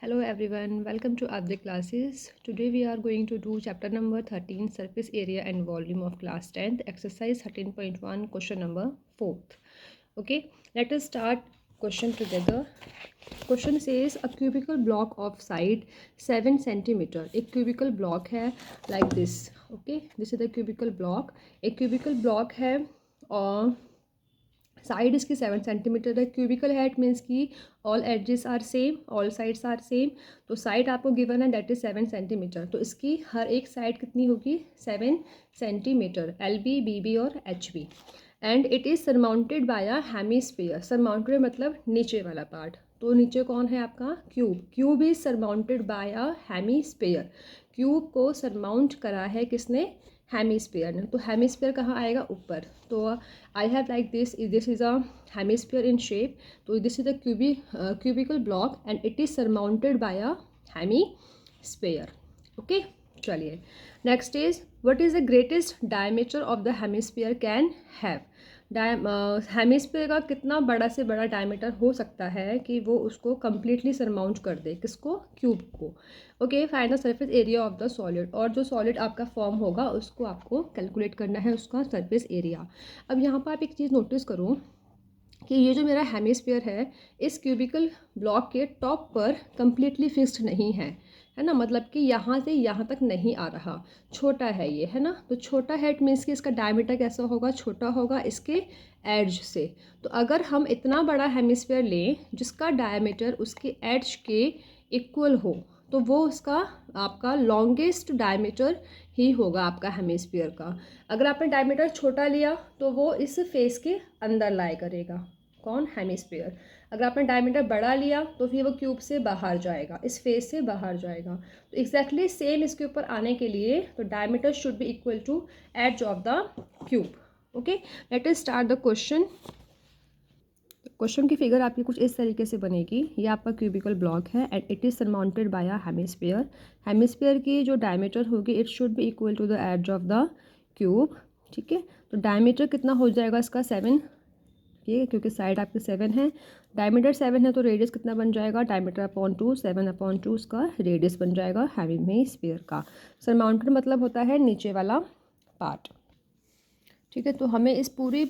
Hello everyone, welcome to Advik classes. Today we are going to do chapter number 13, surface area and volume of class 10th, exercise 13.1, question number 4th. Okay, let us start question together. Question says a cubical block of side 7 centimeter. एक cubical block है like this. Okay, this is the cubical block. एक cubical block है और side इसकी 7 centimetre है. Cubical है it means की all edges are same, all sides are same. तो साइड आपको गिवन है दैट इज 7 सेंटीमीटर. तो इसकी हर एक साइड कितनी होगी 7 centimetre, L B, B B और H B. And it is surmounted by a hemisphere. Surmounted मतलब नीचे वाला पार्ट. तो नीचे कौन है आपका cube. Cube is surmounted by a hemisphere. Cube को सरमाउंट करा है किसने हेमीस्फीयर ने. तो हेमीस्फीयर कहाँ आएगा ऊपर. तो I have like this is a hemisphere in shape. तो this is a cubical block and it is surmounted by a hemisphere. Okay, चलिए next is what is the greatest diameter of the hemisphere can have. Hemisphere का कितना बड़ा से बड़ा diameter हो सकता है कि वो उसको कम्प्लीटली सरमाउंट कर दे, किसको, क्यूब को. Okay, find the surface area of the solid. और जो सॉलिड आपका फॉर्म होगा उसको आपको कैलकुलेट करना है उसका सरफेस एरिया. अब यहाँ पर आप एक चीज़ नोटिस करो कि ये जो मेरा हेमीस्फीयर है इस क्यूबिकल ब्लॉक के टॉप पर कम्प्लीटली फिक्स्ड नहीं है ना. मतलब कि यहाँ से यहाँ तक नहीं आ रहा, छोटा है ये, है ना. तो छोटा है इट मीन्स कि इसका डायमीटर कैसा होगा, छोटा होगा इसके एड्ज से. तो अगर हम इतना बड़ा हेमीस्फीयर लें जिसका डायमीटर उसके एड्ज के इक्वल हो तो वो उसका आपका लॉन्गेस्ट डायमीटर ही होगा आपका हेमीस्फीयर का. अगर आपने डायमीटर छोटा लिया तो वो इस फेस के अंदर लाई करेगा, कौन, हेमीस्फीयर. अगर आपने डायमीटर बड़ा लिया तो फिर वो क्यूब से बाहर जाएगा, इस फेस से बाहर जाएगा. तो एग्जैक्टली सेम इसके ऊपर आने के लिए तो diameter should be equal to edge of the cube. Okay, let us start the question. Question की फिगर आपकी कुछ इस तरीके से बनेगी. ये आपका क्यूबिकल ब्लॉक है and it is surmounted by a hemisphere. Hemisphere की जो डायमीटर होगी it should be equal to the edge of the cube. ठीक है, तो डायमीटर कितना हो जाएगा इसका 7. ये क्योंकि साइड आपकी 7 है, डायमीटर 7 है तो रेडियस कितना बन जाएगा, डायमीटर अपॉन 2, 7/2 उसका रेडियस बन जाएगा हेमीस्फीयर का. सरमाउंटेड मतलब होता है नीचे वाला पार्ट. ठीक है, तो हमें इस पूरी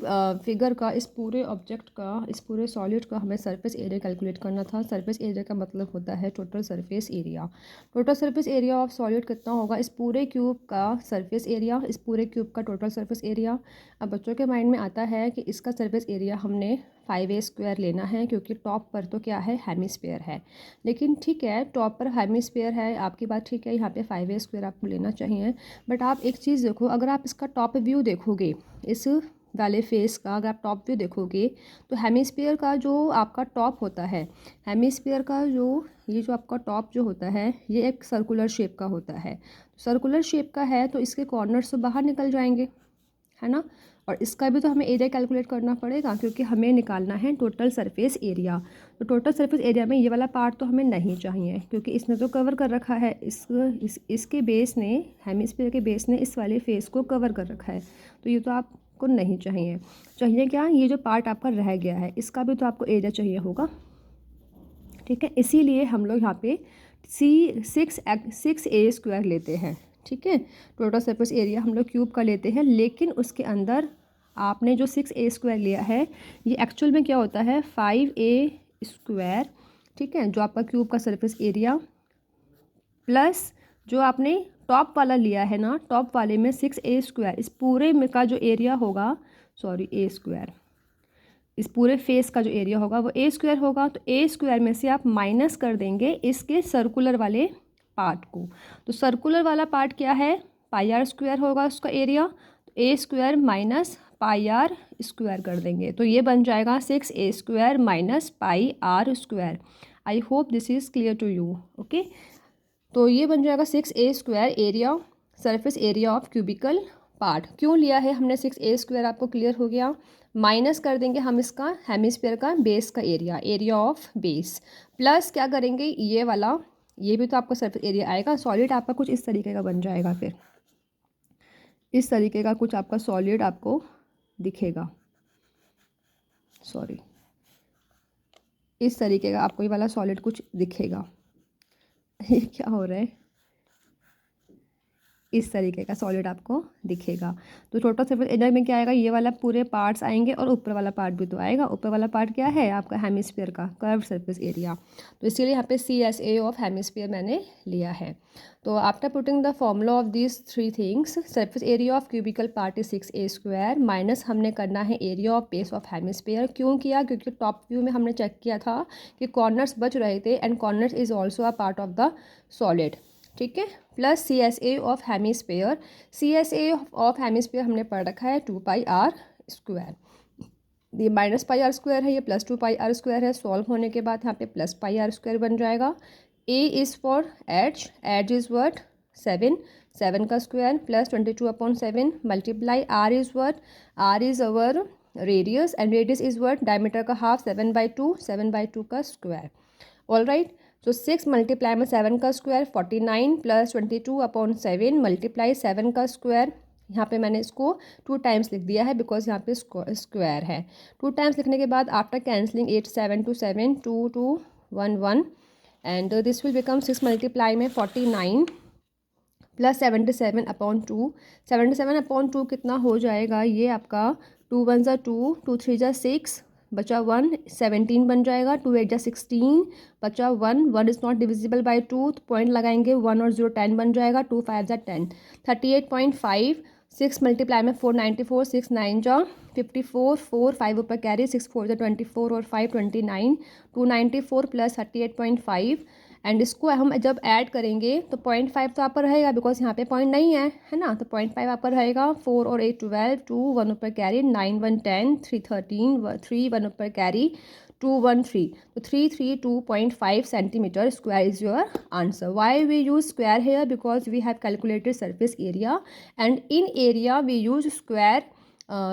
फिगर का, इस पूरे ऑब्जेक्ट का, इस पूरे सॉलिड का हमें सरफेस एरिया कैलकुलेट करना था. सरफेस एरिया का मतलब होता है total surface area. Total surface area of solid कितना होगा, इस पूरे क्यूब का सरफेस एरिया, इस पूरे क्यूब का टोटल सरफेस एरिया. अब बच्चों के माइंड में आता है कि इसका सरफेस एरिया हमने 5a² लेना है क्योंकि टॉप पर तो क्या है हेमीस्फीयर है. लेकिन ठीक है, टॉप पर हेमीस्फीयर है, आपकी बात ठीक है, यहाँ पे 5a² आपको लेना चाहिए. बट आप एक चीज़ देखो, अगर आप इसका टॉप व्यू देखोगे इस वाले फेस का, अगर आप टॉप व्यू देखोगे तो हेमीस्फीयर का जो आपका टॉप होता है, हेमीस्फीयर का जो ये जो आपका टॉप जो होता है ये एक सर्कुलर शेप का होता है. सर्कुलर शेप का है तो इसके कॉर्नर्स तो बाहर निकल जाएंगे, है ना. और इसका भी तो हमें एरिया कैलकुलेट करना पड़ेगा क्योंकि हमें निकालना है टोटल सरफेस एरिया. तो टोटल सरफेस एरिया में ये वाला पार्ट तो हमें नहीं चाहिए क्योंकि इसने तो कवर कर रखा है, इसके बेस ने, हेमिस्फीयर के बेस ने इस वाले फेस को कवर कर रखा है. तो ये तो आपको नहीं चाहिए. चाहिए क्या, ये जो पार्ट आपका रह गया है इसका भी तो आपको एरिया चाहिए होगा. ठीक है, इसीलिए हम लोग यहाँ पे 6a² लेते हैं. ठीक है, टोटल सरफेस एरिया हम लोग क्यूब का लेते हैं, लेकिन उसके अंदर आपने जो 6a² लिया है ये एक्चुअल में क्या होता है 5a². ठीक है, जो आपका क्यूब का सरफेस एरिया प्लस जो आपने टॉप वाला लिया है ना, टॉप वाले में 6a², इस पूरे में का जो एरिया होगा, सॉरी a², इस पूरे फेस का जो एरिया होगा वो a² होगा. तो a² में से आप माइनस कर देंगे इसके सर्कुलर वाले पार्ट को. तो सर्कुलर वाला पार्ट क्या है, πr² होगा उसका एरिया. तो a² माइनस πr² कर देंगे तो ये बन जाएगा 6a² minus πr². I hope this is clear to you. Okay, तो ये बन जाएगा 6a² area, surface area of cubical part. क्यों लिया है हमने 6a², आपको क्लियर हो गया. माइनस कर देंगे हम इसका हेमिस्फीयर का बेस का area, area of base, plus क्या करेंगे ये वाला, ये भी तो आपका सरफेस एरिया आएगा. सॉलिड आपका कुछ इस तरीके का बन जाएगा, फिर इस तरीके का कुछ आपका सॉलिड आपको दिखेगा, सॉरी इस तरीके का आपको ये वाला सॉलिड कुछ दिखेगा. ये क्या हो रहा है, इस तरीके का सॉलिड आपको दिखेगा। तो टोटल सरफेस एरिया में क्या आएगा, ये वाला पूरे पार्ट्स आएंगे और ऊपर वाला पार्ट भी तो आएगा। ऊपर वाला पार्ट क्या है आपका, हेमिस्फीयर का कर्व सरफेस एरिया। तो इसीलिए यहाँ पे CSA ऑफ हेमिस्फीयर मैंने लिया है। तो after putting the formula of this three things, surface area of cubical part is 6a² minus हमने करना है area of base of hemisphere. क्यों किया, क्योंकि टॉप व्यू में हमने चेक किया था कि कॉर्नर्स बच रहे थे and corners is also a part of the solid, ठीक है। Plus CSA of hemisphere, CSA of hemisphere हमने पढ़ रखा है 2πr²। ये -πr² है, ये +2πr² है। सॉल्व होने के बाद यहाँ पे +πr² बन जाएगा। A is for edge, edge is what 7, 7 का square plus 22/7 multiply R is what, R is our radius and radius is what diameter का हाफ 7/2, 7/2 का स्क्वायर। ऑल राइट, तो 6 मल्टीप्लाई में 7 का स्क्वायर 49 प्लस 22/7 मल्टीप्लाई 7 का square. यहाँ पे मैंने इसको 2 टाइम्स लिख दिया है बिकॉज यहाँ पे स्क्वायर है। 2 टाइम्स लिखने के बाद after cancelling 8 7 2 7 2 2 1 1 and this will become 6 multiply में 49 प्लस 77/2। 77/2 कितना हो जाएगा, ये आपका 2 1 ज़ा 2, 2 3 ज़ा 6, बचा 1, 17 बन जाएगा। 2 8 ज़ा 16, बचा 1, 1 इज़ नॉट डिविजिबल बाय 2, तो पॉइंट लगाएंगे 1 और 0 10 बन जाएगा। 2 5 ज़ा 10, 38.5। 6 मल्टीप्लाई में 494, 6 9 ज़ा 54, 4 5 ऊपर कैरी, 6 4 ज़ा 24 और 5 29, 294 प्लस 38.5 एंड इसको हम जब ऐड करेंगे तो 0.5 तो आप पर रहेगा बिकॉज यहाँ पे पॉइंट नहीं है ना, तो 0.5 आप पर रहेगा। 4 और 8 12, 2 1 ऊपर कैरी, 9 1 10, 3 13, 3 1 ऊपर कैरी, 2 1 3, तो 332.5 centimetre square is your answer. Why we use square here, because we have calculated surface area and in area we use square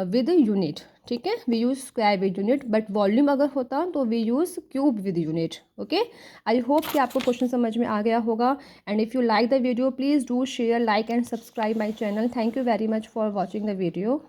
with unit, ठीक है। We use square with unit, but volume अगर होता तो we use cube with unit. Okay, I hope कि आपको question समझ में आ गया होगा and if you like the video please do share, like and subscribe my channel. Thank you very much for watching the video.